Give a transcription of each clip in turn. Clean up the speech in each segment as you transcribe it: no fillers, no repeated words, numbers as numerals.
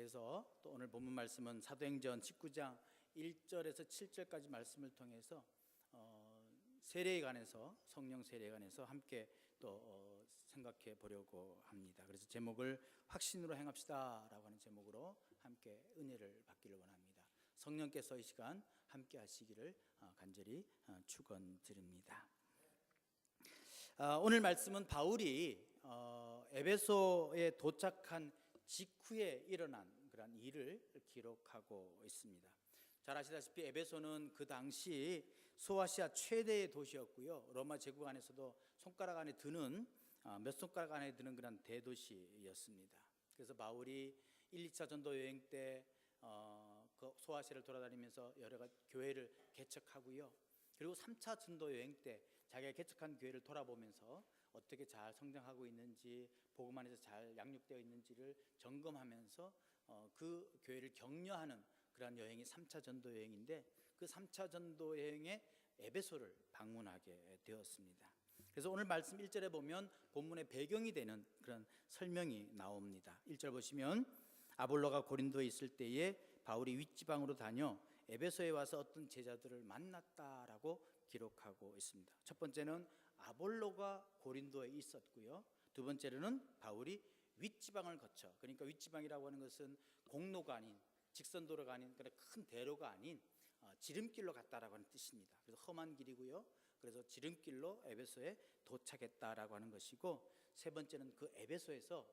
그래서 또 오늘 본문 말씀은 사도행전 19장 1절에서 7절까지 말씀을 통해서 세례에 관해서, 성령 세례에 관해서 함께 또 생각해 보려고 합니다. 그래서 제목을 확신으로 행합시다 라고 하는 제목으로 함께 은혜를 받기를 원합니다. 성령께서 이 시간 함께 하시기를 간절히 축원드립니다. 오늘 말씀은 바울이 에베소에 도착한 직후에 일어난 그런 일을 기록하고 있습니다. 잘 아시다시피 에베소는 그 당시 소아시아 최대의 도시였고요, 로마 제국 안에서도 손가락 안에 드는 몇 손가락 안에 드는 그런 대도시였습니다. 그래서 바울이 1, 2차 전도 여행 때 그 소아시아를 돌아다니면서 여러 가지 교회를 개척하고요, 그리고 3차 전도 여행 때 자기가 개척한 교회를 돌아보면서 어떻게 잘 성장하고 있는지, 복음 안에서 잘 양육되어 있는지를 점검하면서 그 교회를 격려하는 그러한 여행이 3차 전도 여행인데, 그 3차 전도 여행에 에베소를 방문하게 되었습니다. 그래서 오늘 말씀 1절에 보면 본문의 배경이 되는 그런 설명이 나옵니다. 1절 보시면 아볼로가 고린도에 있을 때에 바울이 윗지방으로 다녀 에베소에 와서 어떤 제자들을 만났다라고 기록하고 있습니다. 첫 번째는 아볼로가 고린도에 있었고요, 두 번째로는 바울이 윗지방을 거쳐, 그러니까 윗지방이라고 하는 것은 공로가 아닌, 직선도로가 아닌, 큰 대로가 아닌 지름길로 갔다라고 하는 뜻입니다. 그래서 험한 길이고요, 그래서 지름길로 에베소에 도착했다라고 하는 것이고, 세 번째는 그 에베소에서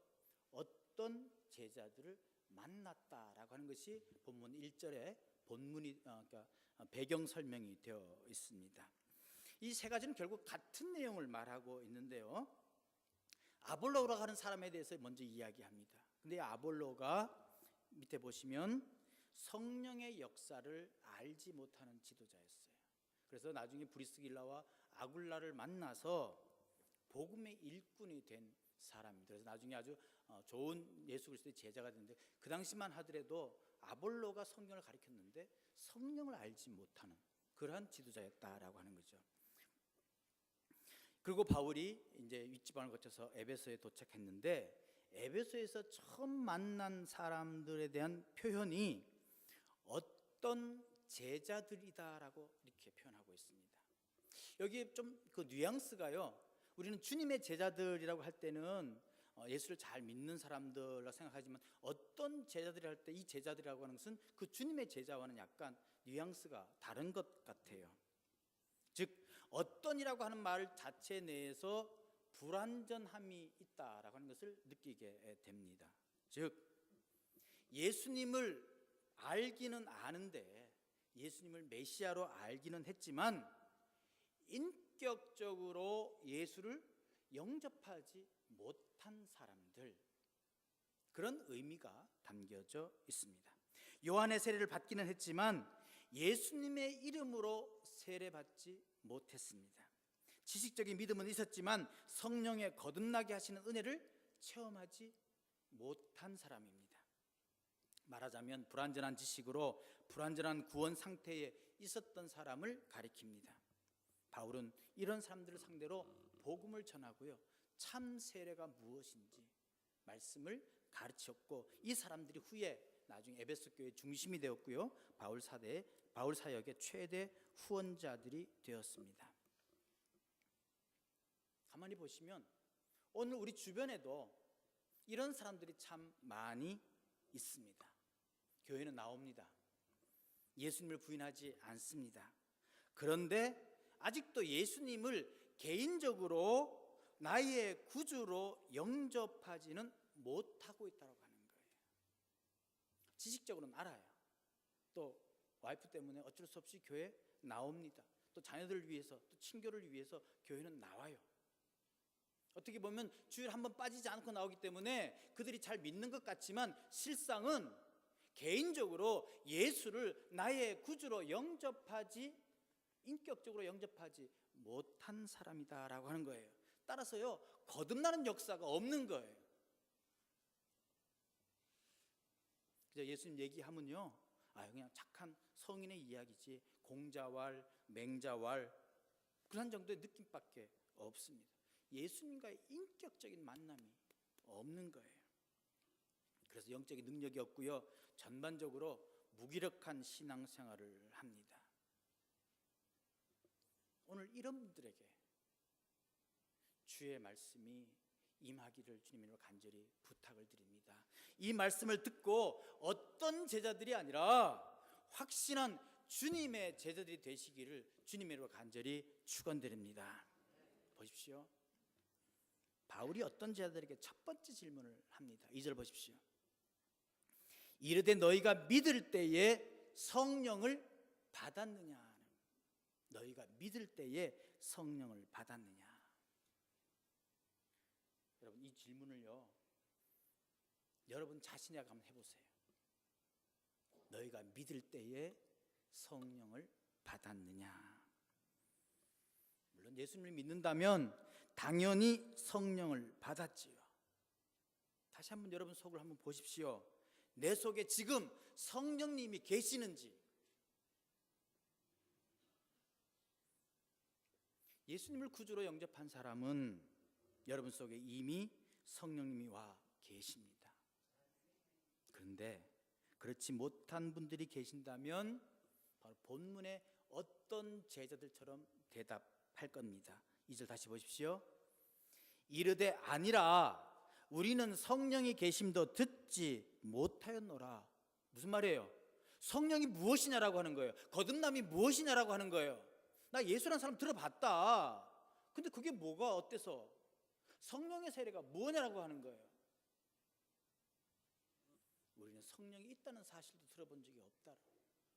어떤 제자들을 만났다라고 하는 것이 본문 1절에 본문이 그러니까 배경 설명이 되어 있습니다. 이 세 가지는 결국 같은 내용을 말하고 있는데요, 아볼로라고 하는 사람에 대해서 먼저 이야기합니다. 근데 아볼로가 밑에 보시면 성령의 역사를 알지 못하는 지도자였어요. 그래서 나중에 브리스길라와 아굴라를 만나서 복음의 일꾼이 된 사람입니다. 그래서 나중에 아주 좋은 예수 그리스도의 제자가 됐는데, 그 당시만 하더라도 아볼로가 성경을 가르쳤는데 성령을 알지 못하는 그러한 지도자였다라고 하는 거죠. 그리고 바울이 이제 윗지방을 거쳐서 에베소에 도착했는데, 에베소에서 처음 만난 사람들에 대한 표현이 어떤 제자들이다라고 이렇게 표현하고 있습니다. 여기에 좀 그 뉘앙스가요, 우리는 주님의 제자들이라고 할 때는 예수를 잘 믿는 사람들라 생각하지만, 어떤 제자들이 할 때 이 제자들이라고 하는 것은 그 주님의 제자와는 약간 뉘앙스가 다른 것 같아요. 즉 어떤이라고 하는 말 자체 내에서 불완전함이 있다라고 하는 것을 느끼게 됩니다. 즉 예수님을 알기는 아는데, 예수님을 메시아로 알기는 했지만 인격적으로 예수를 영접하지 못한 사람들, 그런 의미가 담겨져 있습니다. 요한의 세례를 받기는 했지만 예수님의 이름으로 세례받지 못했습니다. 지식적인 믿음은 있었지만 성령의 거듭나게 하시는 은혜를 체험하지 못한 사람입니다. 말하자면 불완전한 지식으로 불완전한 구원 상태에 있었던 사람을 가리킵니다. 바울은 이런 사람들을 상대로 복음을 전하고요, 참 세례가 무엇인지 말씀을 가르쳤고, 이 사람들이 후에 나중에 에베소 교회의 중심이 되었고요, 바울 사역의 최대 후원자들이 되었습니다. 가만히 보시면 오늘 우리 주변에도 이런 사람들이 참 많이 있습니다. 교회는 나옵니다. 예수님을 부인하지 않습니다. 그런데 아직도 예수님을 개인적으로 나의 구주로 영접하지는 못하고 있다고 하는 거예요. 지식적으로는 알아요. 또 와이프 때문에 어쩔 수 없이 교회 나옵니다. 또 자녀들을 위해서, 또 친교를 위해서 교회는 나와요. 어떻게 보면 주일 한번 빠지지 않고 나오기 때문에 그들이 잘 믿는 것 같지만, 실상은 개인적으로 예수를 나의 구주로 인격적으로 영접하지 못한 사람이다라고 하는 거예요. 따라서요, 거듭나는 역사가 없는 거예요. 그래서 예수님 얘기하면요, 그냥 착한 성인의 이야기지, 공자왈, 맹자왈, 그런 정도의 느낌밖에 없습니다. 예수님과의 인격적인 만남이 없는 거예요. 그래서 영적인 능력이 없고요, 전반적으로 무기력한 신앙생활을 합니다. 오늘 이런 분들에게 주의 말씀이 임하기를 주님으로 간절히 부탁을 드립니다. 이 말씀을 듣고 어떤 제자들이 아니라 확신한 주님의 제자들이 되시기를 주님으로 간절히 축원드립니다. 보십시오. 바울이 어떤 제자들에게 첫 번째 질문을 합니다. 2절 보십시오. 이르되 너희가 믿을 때에 성령을 받았느냐. 너희가 믿을 때에 성령을 받았느냐. 여러분, 이 질문을요, 여러분 자신에게 한번 해보세요. 너희가 믿을 때에 성령을 받았느냐. 물론 예수님을 믿는다면 당연히 성령을 받았지요. 다시 한번 여러분 속을 한번 보십시오. 내 속에 지금 성령님이 계시는지. 예수님을 구주로 영접한 사람은 여러분 속에 이미 성령님이 와 계십니다. 그런데 그렇지 못한 분들이 계신다면 바로 본문의 어떤 제자들처럼 대답할 겁니다. 2절 다시 보십시오. 이르되 아니라 우리는 성령이 계심도 듣지 못하였노라. 무슨 말이에요? 성령이 무엇이냐라고 하는 거예요. 거듭남이 무엇이냐라고 하는 거예요. 나 예수라는 사람 들어봤다. 근데 그게 뭐가 어때서? 성령의 세례가 뭐냐라고 하는 거예요. 우리는 성령이 있다는 사실도 들어본 적이 없다.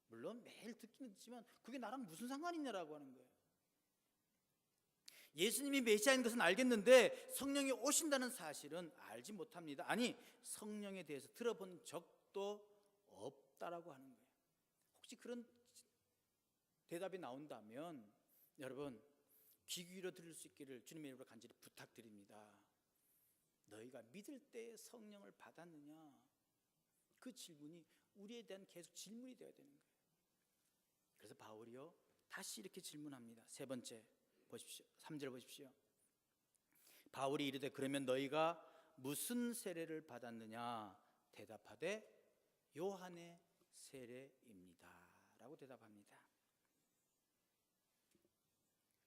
물론 매일 듣기는 듣지만 그게 나랑 무슨 상관이 있냐라고 하는 거예요. 예수님이 메시아인 것은 알겠는데 성령이 오신다는 사실은 알지 못합니다. 아니, 성령에 대해서 들어본 적도 없다라고 하는 거예요. 혹시 그런 대답이 나온다면 여러분 귀 기울여 들을 수 있기를 주님의 이름으로 간절히 부탁드립니다. 너희가 믿을 때 성령을 받았느냐? 그 질문이 우리에 대한 계속 질문이 되어야 되는 거예요. 그래서 바울이요 다시 이렇게 질문합니다. 세 번째 보십시오. 3절 보십시오. 바울이 이르되 그러면 너희가 무슨 세례를 받았느냐? 대답하되 요한의 세례입니다 라고 대답합니다.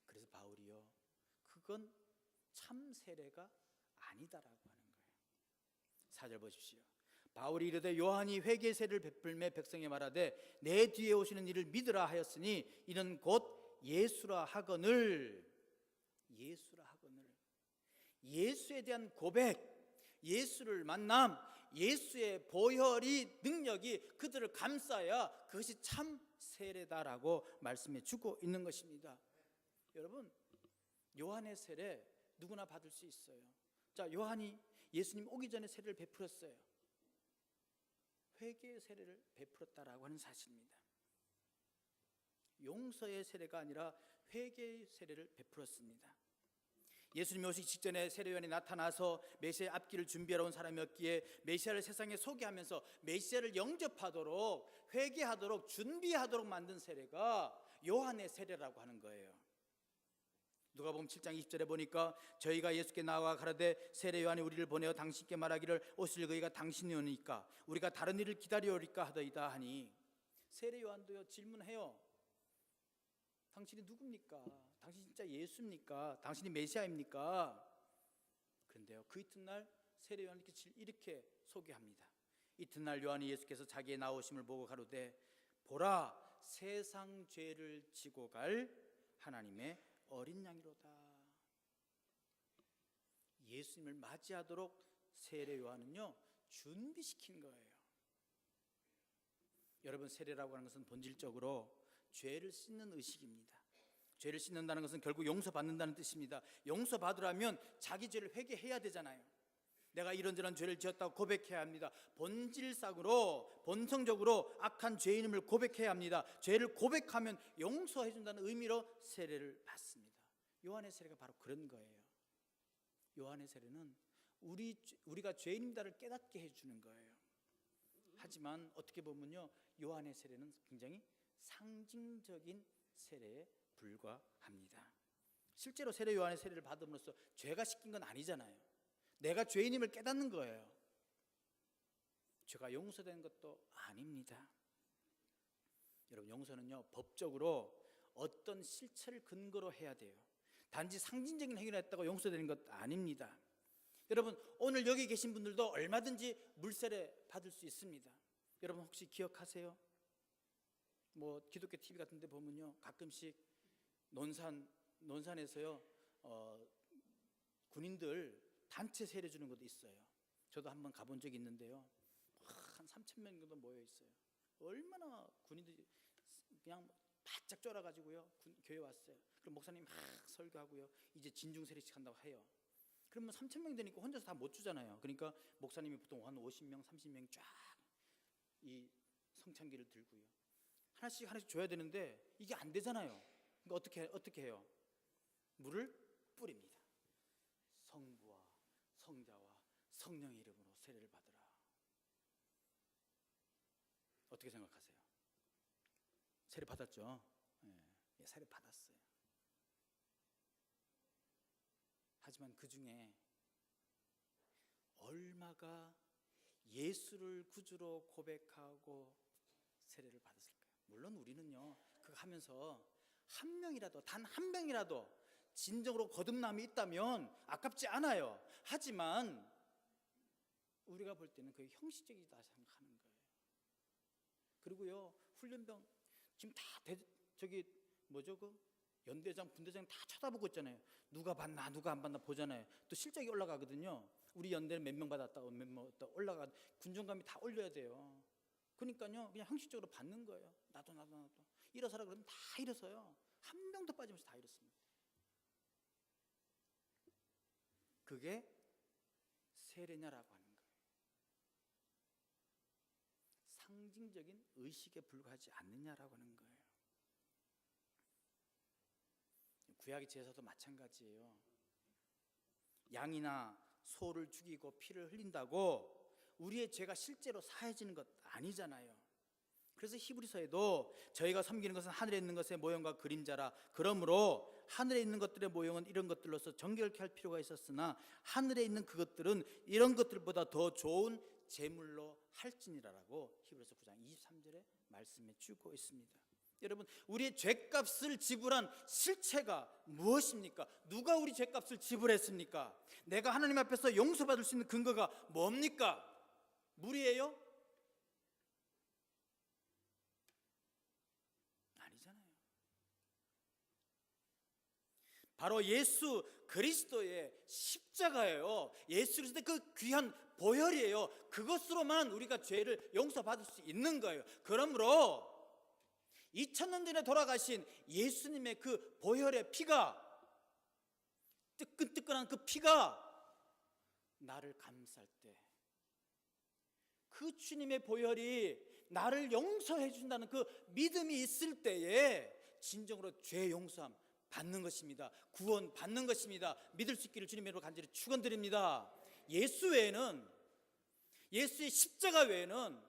그래서 바울이요 그건 참 세례가 아니다라고 하는 거예요. 4절 보십시오. 바울이 이르되 요한이 회개 세례를 베풀매 백성에 말하되 내 뒤에 오시는 이를 믿으라 하였으니 이는 곧 예수라 하거늘. 예수에 대한 고백, 예수를 만남, 예수의 보혈이 능력이 그들을 감싸야 그것이 참 세례다라고 말씀해 주고 있는 것입니다. 여러분, 요한의 세례 누구나 받을 수 있어요. 자, 요한이 예수님 오기 전에 세례를 베풀었어요. 회개의 세례를 베풀었다라고 하는 사실입니다. 용서의 세례가 아니라 회개의 세례를 베풀었습니다. 예수님이 오시기 직전에 세례요한이 나타나서 메시아의 앞길을 준비하러 온 사람이었기에 메시아를 세상에 소개하면서 메시아를 영접하도록 회개하도록 준비하도록 만든 세례가 요한의 세례라고 하는 거예요. 누가복음 7장 20절에 보니까 저희가 예수께 나와 가라되 세례 요한이 우리를 보내어 당신께 말하기를 오실 그이가 당신이 오니까 우리가 다른 일을 기다려오리까 하더이다 하니, 세례 요한도요 질문해요. 당신이 누굽니까? 당신 진짜 예수입니까? 당신이 메시아입니까? 그런데요 그 이튿날 세례 요한이 이렇게 소개합니다. 이튿날 요한이 예수께서 자기의 나오심을 보고 가로되 보라 세상 죄를 지고 갈 하나님의 어린 양이로다. 예수님을 맞이하도록 세례 요한은요 준비시킨 거예요. 여러분, 세례라고 하는 것은 본질적으로 죄를 씻는 의식입니다. 죄를 씻는다는 것은 결국 용서받는다는 뜻입니다. 용서받으려면 자기 죄를 회개해야 되잖아요. 내가 이런저런 죄를 지었다고 고백해야 합니다. 본질상으로 본성적으로 악한 죄인임을 고백해야 합니다. 죄를 고백하면 용서해 준다는 의미로 세례를 받습니다. 요한의 세례가 바로 그런 거예요. 요한의 세례는 우리가 죄인임다를 깨닫게 해주는 거예요. 하지만 어떻게 보면요 요한의 세례는 굉장히 상징적인 세례에 불과합니다. 실제로 세례 요한의 세례를 받음으로써 죄가 씻긴 건 아니잖아요. 내가 죄인임을 깨닫는 거예요. 죄가 용서된 것도 아닙니다. 여러분, 용서는요, 법적으로 어떤 실체를 근거로 해야 돼요. 단지 상징적인 행위를 했다고 용서되는 것 아닙니다. 여러분, 오늘 여기 계신 분들도 얼마든지 물세례 받을 수 있습니다. 여러분 혹시 기억하세요? 뭐 기독교 TV 같은 데 보면요, 가끔씩 논산에서요 군인들 단체 세례 주는 것도 있어요. 저도 한번 가본 적이 있는데요, 한 3,000명 정도 모여 있어요. 얼마나 군인들이 그냥 바짝 쫄아가지고요 교회 왔어요. 그럼 목사님 막 설교하고요, 이제 진중 세례식 한다고 해요. 그러면 3,000명 되니까 혼자서 다 못 주잖아요. 그러니까 목사님이 보통 한 50명, 30명 쫙 이 성찬기를 들고요, 하나씩 줘야 되는데 이게 안 되잖아요. 그러니까 어떻게 해요? 물을 뿌립니다. 성부와 성자와 성령의 이름으로 세례를 받으라. 어떻게 생각하세요? 세례 받았죠? 예, 세례 받았어요. 하지만 그 중에 얼마가 예수를 구주로 고백하고 세례를 받았을까요? 물론 우리는요, 그거 하면서 한 명이라도, 단 한 명이라도 진정으로 거듭남이 있다면 아깝지 않아요. 하지만 우리가 볼 때는 그게 형식적이다 생각하는 거예요. 그리고요, 훈련병 지금 다 연대장, 분대장 다 쳐다보고 있잖아요. 누가 받나 누가 안 받나 보잖아요. 또 실적이 올라가거든요. 우리 연대는 몇 명 받았다고 몇 명 올라가, 군정감이 다 올려야 돼요. 그러니까요, 그냥 형식적으로 받는 거예요. 나도 일어서라 그러면 다 일어서요. 한 명도 빠짐없이 다 일어섭니다. 그게 세례냐라고 하는 거예요. 상징적인 의식에 불과하지 않느냐라고 하는 거예요. 구약의 제사도 마찬가지예요. 양이나 소를 죽이고 피를 흘린다고 우리의 죄가 실제로 사해지는 것 아니잖아요. 그래서 히브리서에도 저희가 섬기는 것은 하늘에 있는 것의 모형과 그림자라, 그러므로 하늘에 있는 것들의 모형은 이런 것들로서 정결케 할 필요가 있었으나 하늘에 있는 그것들은 이런 것들보다 더 좋은 제물로 할지니라라고 히브리서 9장 23절에 말씀해 주고 있습니다. 여러분, 우리의 죄값을 지불한 실체가 무엇입니까? 누가 우리 죄값을 지불했습니까? 내가 하나님 앞에서 용서받을 수 있는 근거가 뭡니까? 물이에요? 아니잖아요. 바로 예수 그리스도의 십자가예요. 예수 그리스도의 그 귀한 보혈이에요. 그것으로만 우리가 죄를 용서받을 수 있는 거예요. 그러므로 2000년 전에 돌아가신 예수님의 그 보혈의 피가, 뜨끈뜨끈한 그 피가 나를 감쌀 때, 그 주님의 보혈이 나를 용서해 준다는 그 믿음이 있을 때에 진정으로 죄 용서함 받는 것입니다. 구원 받는 것입니다. 믿을 수 있기를 주님의 이름으로 간절히 축원드립니다. 예수 외에는, 예수의 십자가 외에는,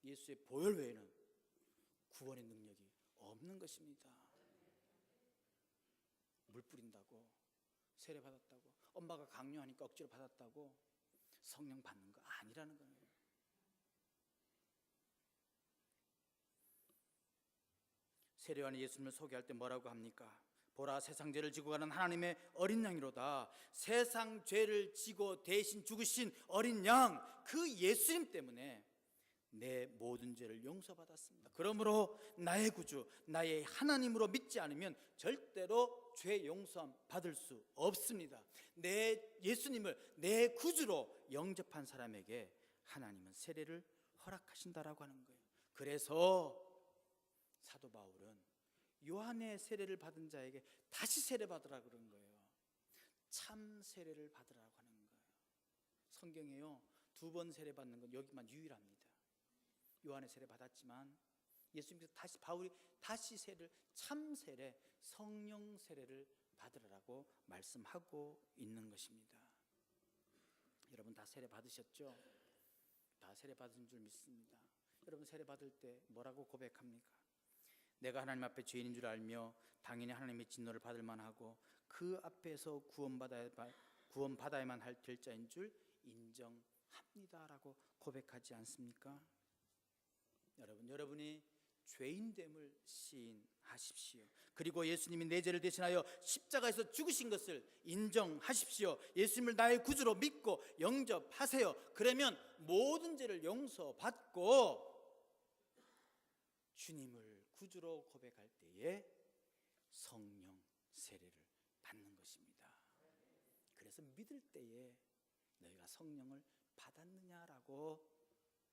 예수의 보혈 외에는 구원의 능력이 없는 것입니다. 물 뿌린다고, 세례 받았다고, 엄마가 강요하니까 억지로 받았다고 성령 받는 거 아니라는 거예요. 세례요한이 예수님을 소개할 때 뭐라고 합니까? 보라, 세상 죄를 지고 가는 하나님의 어린 양이로다. 세상 죄를 지고 대신 죽으신 어린 양, 그 예수님 때문에 내 모든 죄를 용서받았습니다. 그러므로 나의 구주, 나의 하나님으로 믿지 않으면 절대로 죄 용서함 받을 수 없습니다. 내 예수님을 내 구주로 영접한 사람에게 하나님은 세례를 허락하신다라고 하는 거예요. 그래서 사도 바울은 요한의 세례를 받은 자에게 다시 세례 받으라 그런 거예요. 참 세례를 받으라고 하는 거예요. 성경에요, 2번 세례 받는 건 여기만 유일합니다. 요한의 세례 받았지만 예수님께서 바울이 다시 세례를, 참 세례, 성령 세례를 받으라고 말씀하고 있는 것입니다. 여러분 다 세례 받으셨죠? 다 세례 받은 줄 믿습니다. 여러분 세례 받을 때 뭐라고 고백합니까? 내가 하나님 앞에 죄인인 줄 알며 당연히 하나님의 진노를 받을 만하고 그 앞에서 구원받아야만 할 될자인 줄 인정하노라. 합니다라고 고백하지 않습니까? 여러분이 죄인됨을 시인하십시오. 그리고 예수님이 내 죄를 대신하여 십자가에서 죽으신 것을 인정하십시오. 예수님을 나의 구주로 믿고 영접하세요. 그러면 모든 죄를 용서받고 주님을 구주로 고백할 때에 성령 세례를 받는 것입니다. 그래서 믿을 때에 너희가 성령을 받았느냐라고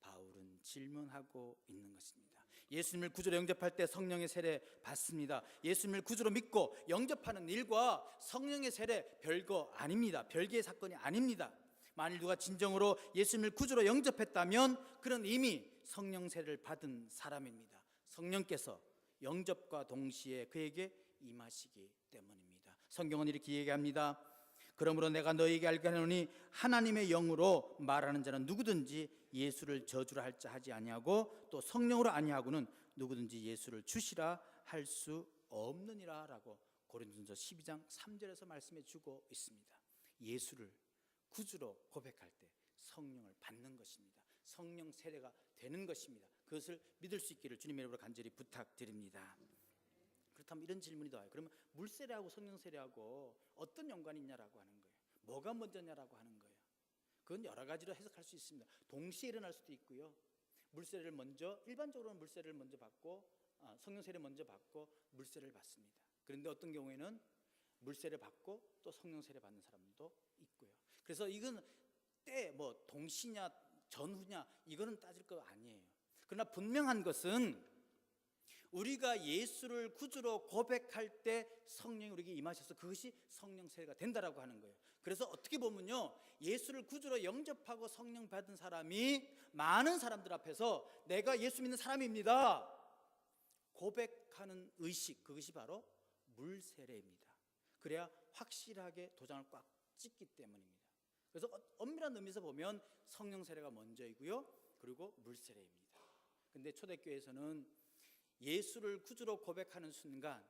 바울은 질문하고 있는 것입니다. 예수님을 구주로 영접할 때 성령의 세례 받습니다. 예수님을 구주로 믿고 영접하는 일과 성령의 세례 별거 아닙니다. 별개의 사건이 아닙니다. 만일 누가 진정으로 예수님을 구주로 영접했다면 그는 이미 성령 세례를 받은 사람입니다. 성령께서 영접과 동시에 그에게 임하시기 때문입니다. 성경은 이렇게 얘기합니다. 그러므로 내가 너희에게 알게 하노니 하나님의 영으로 말하는 자는 누구든지 예수를 저주라 할 자 하지 아니하고 또 성령으로 아니하고는 누구든지 예수를 주시라 할 수 없느니라 라고 고린도전서 12장 3절에서 말씀해 주고 있습니다. 예수를 구주로 고백할 때 성령을 받는 것입니다. 성령 세례가 되는 것입니다. 그것을 믿을 수 있기를 주님의 이름으로 간절히 부탁드립니다. 그렇다면 이런 질문이 나와요. 그러면 물세례하고 성령세례하고 어떤 연관이 있냐라고 하는 거예요. 뭐가 먼저냐라고 하는 거예요. 그건 여러 가지로 해석할 수 있습니다. 동시에 일어날 수도 있고요. 물세례를 먼저, 일반적으로는 물세례를 먼저 받고 성령세례를 먼저 받고 물세례를 받습니다. 그런데 어떤 경우에는 물세례 받고 또 성령세례 받는 사람도 있고요. 그래서 이건 뭐 동시냐 전후냐 이거는 따질 거 아니에요. 그러나 분명한 것은 우리가 예수를 구주로 고백할 때 성령이 우리에게 임하셔서 그것이 성령 세례가 된다라고 하는 거예요. 그래서 어떻게 보면요, 예수를 구주로 영접하고 성령 받은 사람이 많은 사람들 앞에서 내가 예수 믿는 사람입니다 고백하는 의식, 그것이 바로 물세례입니다. 그래야 확실하게 도장을 꽉 찍기 때문입니다. 그래서 엄밀한 의미에서 보면 성령 세례가 먼저이고요, 그리고 물세례입니다. 근데 초대교회에서는 예수를 구주로 고백하는 순간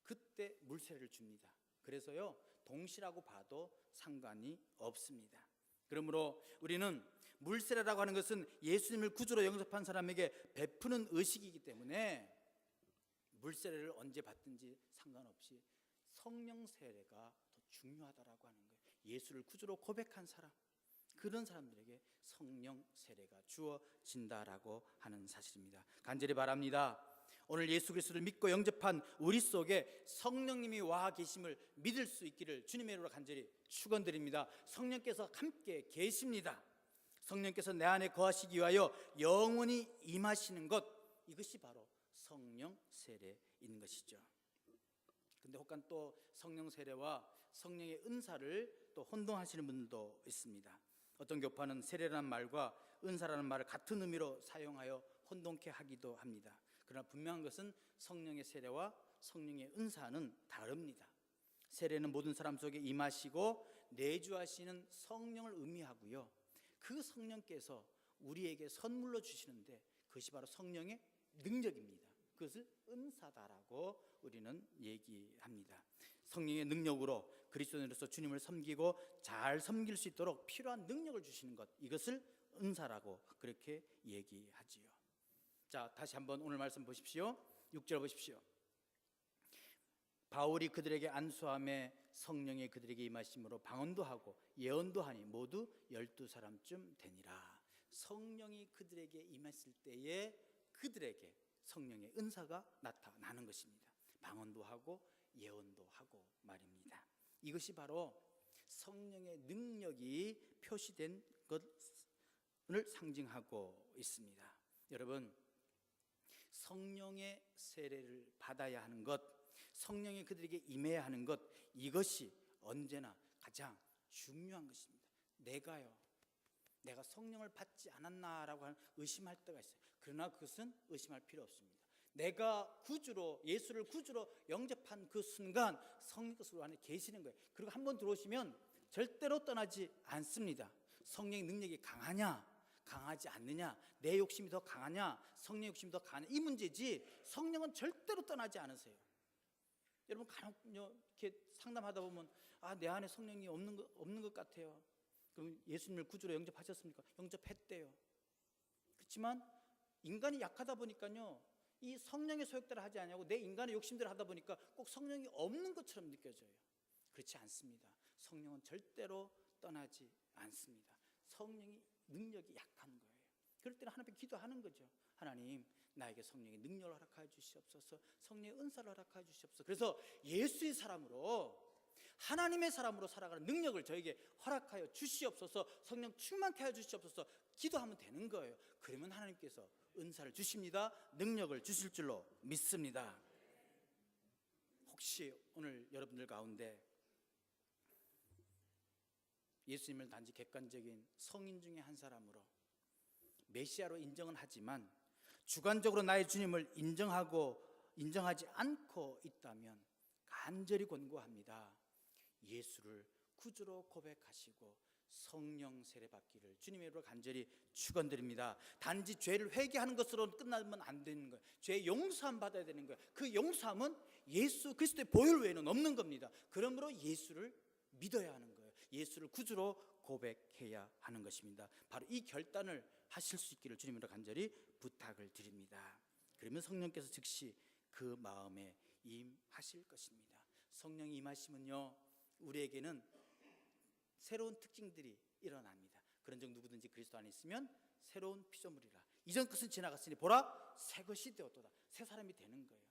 그때 물세례를 줍니다. 그래서요, 동시라고 봐도 상관이 없습니다. 그러므로 우리는 물세례라고 하는 것은 예수님을 구주로 영접한 사람에게 베푸는 의식이기 때문에 물세례를 언제 받든지 상관없이 성령 세례가 더 중요하다라고 하는 거예요. 예수를 구주로 고백한 사람, 그런 사람들에게 성령 세례가 주어진다라고 하는 사실입니다. 간절히 바랍니다. 오늘 예수 그리스도를 믿고 영접한 우리 속에 성령님이 와 계심을 믿을 수 있기를 주님의 이름으로 간절히 축원드립니다. 성령께서 함께 계십니다. 성령께서 내 안에 거하시기 위하여 영원히 임하시는 것, 이것이 바로 성령 세례인 것이죠. 근데 혹간 또 성령 세례와 성령의 은사를 또 혼동하시는 분들도 있습니다. 어떤 교파는 세례라는 말과 은사라는 말을 같은 의미로 사용하여 혼동케 하기도 합니다. 그러나 분명한 것은 성령의 세례와 성령의 은사는 다릅니다. 세례는 모든 사람 속에 임하시고 내주하시는 성령을 의미하고요, 그 성령께서 우리에게 선물로 주시는데 그것이 바로 성령의 능력입니다. 그것을 은사다라고 우리는 얘기합니다. 성령의 능력으로 그리스도인으로서 주님을 섬기고 잘 섬길 수 있도록 필요한 능력을 주시는 것, 이것을 은사라고 그렇게 얘기하지요. 자, 다시 한번 오늘 말씀 보십시오. 6절 보십시오. 바울이 그들에게 안수함에 성령이 그들에게 임하심으로 방언도 하고 예언도 하니 모두 12사람쯤 되니라. 성령이 그들에게 임했을 때에 그들에게 성령의 은사가 나타나는 것입니다. 방언도 하고 예언도 하고 말입니다. 이것이 바로 성령의 능력이 표시된 것을 상징하고 있습니다. 여러분, 성령의 세례를 받아야 하는 것, 성령이 그들에게 임해야 하는 것, 이것이 언제나 가장 중요한 것입니다. 내가 성령을 받지 않았나라고 의심할 때가 있어요. 그러나 그것은 의심할 필요 없습니다. 내가 예수를 구주로 영접한 그 순간 성령께서 우리 안에 계시는 거예요. 그리고 한번 들어오시면 절대로 떠나지 않습니다. 성령의 능력이 강하냐 강하지 않느냐, 내 욕심이 더 강하냐 성령의 욕심이 더 강하냐, 이 문제지 성령은 절대로 떠나지 않으세요. 여러분 간혹 이렇게 상담하다 보면 내 안에 성령이 없는 것 같아요. 그럼 예수님을 구주로 영접하셨습니까? 영접했대요. 그렇지만 인간이 약하다 보니까요, 이 성령의 소욕대로 하지 않냐고 내 인간의 욕심대로 하다 보니까 꼭 성령이 없는 것처럼 느껴져요. 그렇지 않습니다. 성령은 절대로 떠나지 않습니다. 성령이 능력이 약한 거예요. 그럴 때는 하나님께 기도하는 거죠. 하나님, 나에게 성령의 능력을 허락하여 주시옵소서, 성령의 은사를 허락하여 주시옵소서. 그래서 예수의 사람으로, 하나님의 사람으로 살아가는 능력을 저에게 허락하여 주시옵소서, 성령 충만케 하여 주시옵소서 기도하면 되는 거예요. 그러면 하나님께서 은사를 주십니다. 능력을 주실 줄로 믿습니다. 혹시 오늘 여러분들 가운데 예수님을 단지 객관적인 성인 중에 한 사람으로 메시아로 인정은 하지만 주관적으로 나의 주님을 인정하지 않고 있다면 간절히 권고합니다. 예수를 구주로 고백하시고 성령 세례받기를 주님의 이름으로 간절히 축원드립니다. 단지 죄를 회개하는 것으로 끝나면 안 되는 거예요. 죄 용서함 받아야 되는 거예요. 그 용서함은 예수 그리스도의 보혈 외에는 없는 겁니다. 그러므로 예수를 믿어야 하는 거예요. 예수를 구주로 고백해야 하는 것입니다. 바로 이 결단을 하실 수 있기를 주님으로 간절히 부탁을 드립니다. 그러면 성령께서 즉시 그 마음에 임하실 것입니다. 성령이 임하시면요, 우리에게는 새로운 특징들이 일어납니다. 그런즉 누구든지 그리스도 안에 있으면 새로운 피조물이라. 이전 것은 지나갔으니 보라, 새 것이 되었도다. 새 사람이 되는 거예요.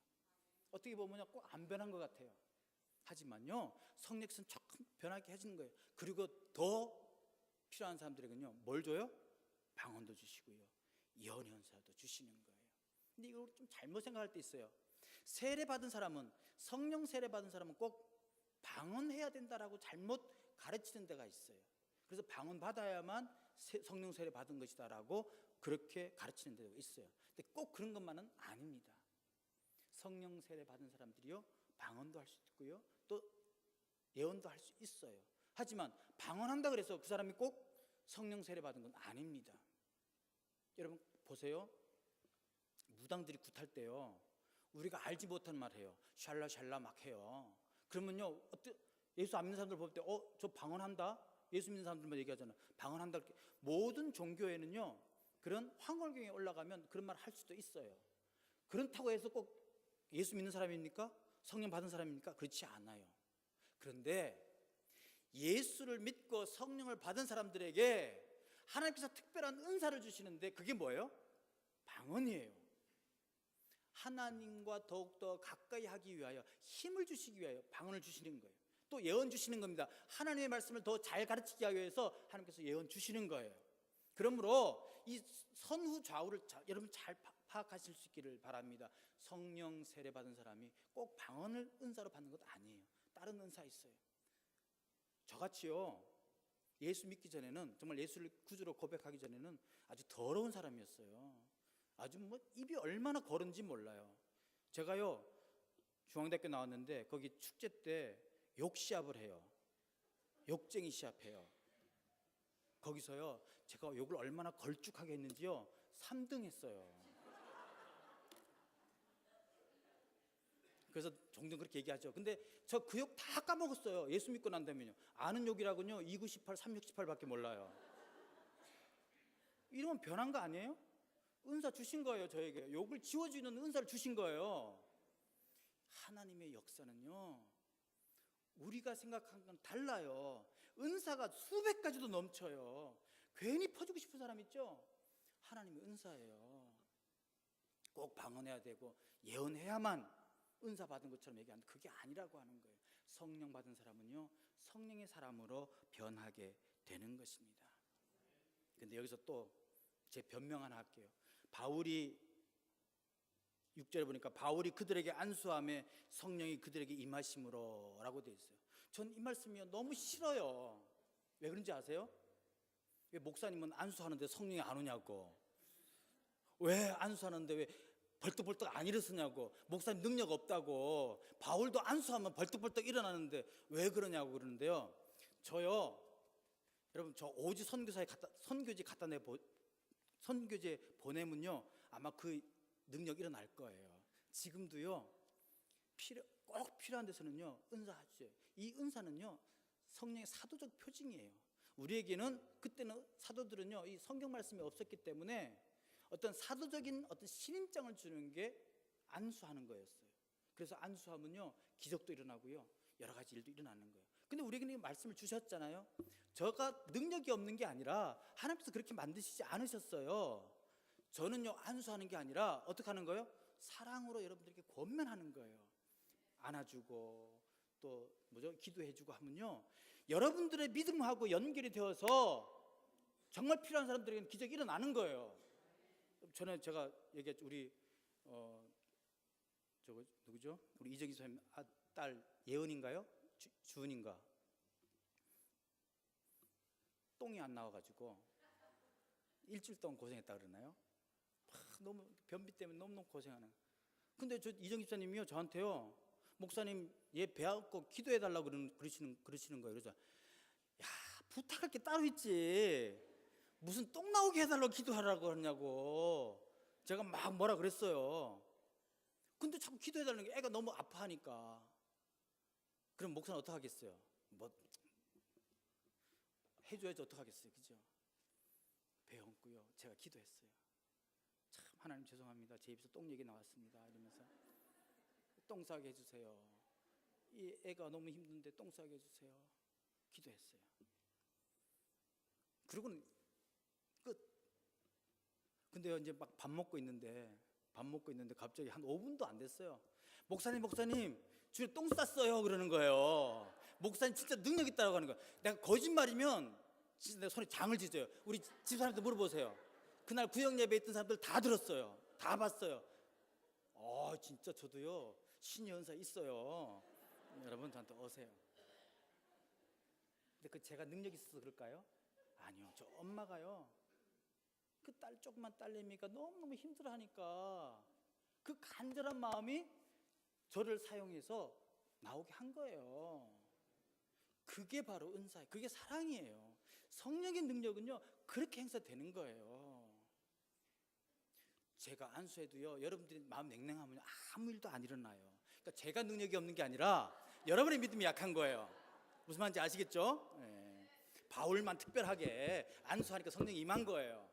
어떻게 보면 꼭 안 변한 것 같아요. 하지만요, 성령께서는 조금 변하게 해주는 거예요. 그리고 더 필요한 사람들에게는요, 뭘 줘요? 방언도 주시고요, 예언 현사도 주시는 거예요. 근데 이걸 좀 잘못 생각할 때 있어요. 세례 받은 사람은, 성령 세례 받은 사람은 꼭 방언해야 된다라고 잘못 가르치는 데가 있어요. 그래서 방언 받아야만 성령 세례 받은 것이다라고 그렇게 가르치는 데가 있어요. 근데 꼭 그런 것만은 아닙니다. 성령 세례 받은 사람들이요, 방언도 할 수 있고요, 또 예언도 할 수 있어요. 하지만 방언한다 그래서 그 사람이 꼭 성령 세례 받은 건 아닙니다. 여러분 보세요. 무당들이 굿할 때요, 우리가 알지 못한 말 해요. 샬라샬라 막 해요. 그러면요, 예수 안 믿는 사람들 볼 때 저 방언한다? 예수 믿는 사람들만 얘기하잖아요. 방언한다. 모든 종교에는요, 그런 황홀경에 올라가면 그런 말 할 수도 있어요. 그렇다고 해서 꼭 예수 믿는 사람입니까? 성령 받은 사람입니까? 그렇지 않아요. 그런데 예수를 믿고 성령을 받은 사람들에게 하나님께서 특별한 은사를 주시는데 그게 뭐예요? 방언이에요. 하나님과 더욱더 가까이 하기 위하여, 힘을 주시기 위하여 방언을 주시는 거예요. 또 예언 주시는 겁니다. 하나님의 말씀을 더 잘 가르치기 위해서 하나님께서 예언 주시는 거예요. 그러므로 이 선후 좌우를 여러분 잘 파악하실 수 있기를 바랍니다. 성령 세례 받은 사람이 꼭 방언을 은사로 받는 것 아니에요. 다른 은사 있어요. 저같이요, 예수 믿기 전에는, 정말 예수를 구주로 고백하기 전에는 아주 더러운 사람이었어요. 아주 입이 얼마나 거른지 몰라요. 제가요, 중앙대학교 나왔는데 거기 축제 때 욕시합을 해요. 욕쟁이 시합해요. 거기서요, 제가 욕을 얼마나 걸쭉하게 했는지요, 3등 했어요. 그래서 종종 그렇게 얘기하죠. 근데 저 그 욕 다 까먹었어요. 예수 믿고 난 다음에요. 아는 욕이라고는요 298, 368밖에 몰라요. 이러면 변한 거 아니에요? 은사 주신 거예요. 저에게 욕을 지워주는 은사를 주신 거예요. 하나님의 역사는요, 우리가 생각한 건 달라요. 은사가 수백 가지도 넘쳐요. 괜히 퍼주고 싶은 사람 있죠? 하나님의 은사예요. 꼭 방언해야 되고 예언해야만 은사 받은 것처럼 얘기하는데 그게 아니라고 하는 거예요. 성령 받은 사람은요, 성령의 사람으로 변하게 되는 것입니다. 근데 여기서 또 제 변명 하나 할게요. 바울이 6절에 보니까 바울이 그들에게 안수함에 성령이 그들에게 임하심으로 라고 되어 있어요. 전 이 말씀이 너무 싫어요. 왜 그런지 아세요? 왜 목사님은 안수하는데 성령이 안 오냐고, 왜 안수하는데 왜 벌떡벌떡 안 일어서냐고, 목사님 능력 없다고, 바울도 안수하면 벌떡벌떡 일어나는데 왜 그러냐고 그러는데요. 저요, 여러분 저 오지 선교제 보내면요 아마 그 능력 일어날 거예요. 지금도요, 꼭 필요한 데서는요 은사 하죠. 이 은사는요 성령의 사도적 표징이에요. 우리에게는 그때는 사도들은요, 이 성경 말씀이 없었기 때문에 어떤 사도적인 어떤 신임장을 주는 게 안수하는 거였어요. 그래서 안수하면요, 기적도 일어나고요, 여러 가지 일도 일어나는 거예요. 근데 우리에게는 말씀을 주셨잖아요. 저가 능력이 없는 게 아니라 하나님께서 그렇게 만드시지 않으셨어요. 저는요, 안수하는 게 아니라 어떻게 하는 거예요? 사랑으로 여러분들에게 권면하는 거예요. 안아주고 또 기도해주고 하면요, 여러분들의 믿음하고 연결이 되어서 정말 필요한 사람들에게는 기적이 일어나는 거예요. 전에 제가 얘기했죠. 우리 누구죠? 우리 이정희 선생님 딸 예은인가요? 주은인가? 똥이 안 나와가지고 일주일 동안 고생했다 그러나요? 너무 변비 때문에 너무너무 고생하는. 근데 저 이정희 집사님이요, 저한테요, 목사님 얘 배 아프고 기도해달라고 그러시는 거예요. 그래서 야, 부탁할 게 따로 있지, 무슨 똥 나오게 해달라고 기도하라고 하냐고 제가 막 뭐라 그랬어요. 근데 자꾸 기도해달라는 게 애가 너무 아파하니까. 그럼 목사는 어떻게 하겠어요? 뭐 해줘야지 어떡하겠어요, 그죠? 배웠고요, 제가 기도했어요. 참, 하나님 죄송합니다, 제 입에서 똥 얘기 나왔습니다 이러면서 똥 싸게 해주세요. 이 애가 너무 힘든데 똥 싸게 해주세요. 기도했어요. 그리고는 끝. 근데요, 이제 막 밥 먹고 있는데 갑자기 한 5분도 안 됐어요. 목사님 주에 똥 쌌어요 그러는 거예요. 목사님 진짜 능력 있다고 하는 거예요. 내가 거짓말이면 진짜 내가 손에 장을 찢어요. 우리 집사람들 물어보세요. 그날 구역 예배 있던 사람들 다 들었어요. 다 봤어요. 진짜 저도요, 신의 은사 있어요. 여러분 저한테 오세요. 근데 그 제가 능력 있어서 그럴까요? 아니요, 저 엄마가요, 그 조그만 딸내미가 너무너무 힘들어하니까 그 간절한 마음이 저를 사용해서 나오게 한 거예요. 그게 바로 은사예요. 그게 사랑이에요. 성령의 능력은요, 그렇게 행사되는 거예요. 제가 안수해도요, 여러분들이 마음 냉랭하면 아무 일도 안 일어나요. 그러니까 제가 능력이 없는 게 아니라 여러분의 믿음이 약한 거예요. 무슨 말인지 아시겠죠? 네. 바울만 특별하게 안수하니까 성령이 임한 거예요.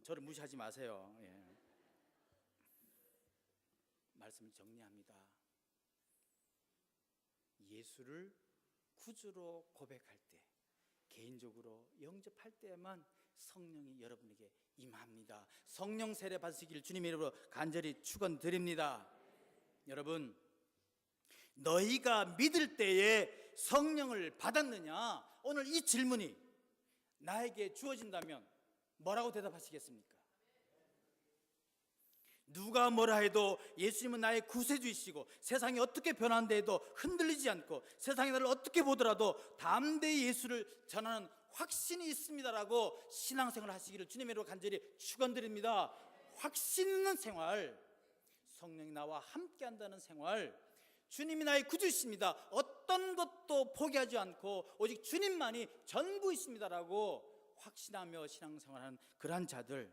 저를 무시하지 마세요. 예. 말씀을 정리합니다. 예수를 구주로 고백할 때, 개인적으로 영접할 때만 성령이 여러분에게 임합니다. 성령 세례 받으시길 주님의 이름으로 간절히 축원드립니다. 여러분, 너희가 믿을 때에 성령을 받았느냐? 오늘 이 질문이 나에게 주어진다면 뭐라고 대답하시겠습니까? 누가 뭐라 해도 예수님은 나의 구세주이시고 세상이 어떻게 변한다 해도 흔들리지 않고 세상이 나를 어떻게 보더라도 담대히 예수를 전하는 확신이 있습니다라고 신앙생활 하시기를 주님의 이름으로 간절히 축원드립니다. 확신 있는 생활, 성령이 나와 함께 한다는 생활, 주님이 나의 구주이십니다, 어떤 것도 포기하지 않고 오직 주님만이 전부이십니다라고 확신하며 신앙생활하는 그러한 자들,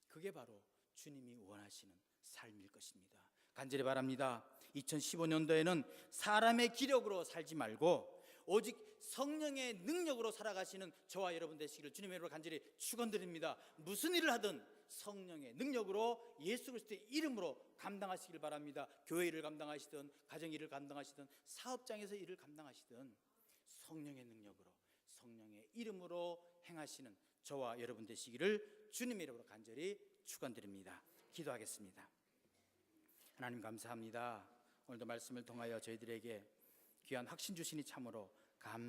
그게 바로 주님이 원하시는 삶일 것입니다. 간절히 바랍니다. 2015년도에는 사람의 기력으로 살지 말고 오직 성령의 능력으로 살아가시는 저와 여러분 되시기를 주님의 이름으로 간절히 축원드립니다. 무슨 일을 하든 성령의 능력으로 예수 그리스도의 이름으로 감당하시길 바랍니다. 교회 일을 감당하시든 가정 일을 감당하시든 사업장에서 일을 감당하시든 성령의 능력으로 성령의 이름으로 행하시는 저와 여러분 되시기를 주님의 이름으로 간절히 축원드립니다. 기도하겠습니다. 하나님 감사합니다. 오늘도 말씀을 통하여 저희들에게 귀한 확신 주시니 참으로 감사합니다.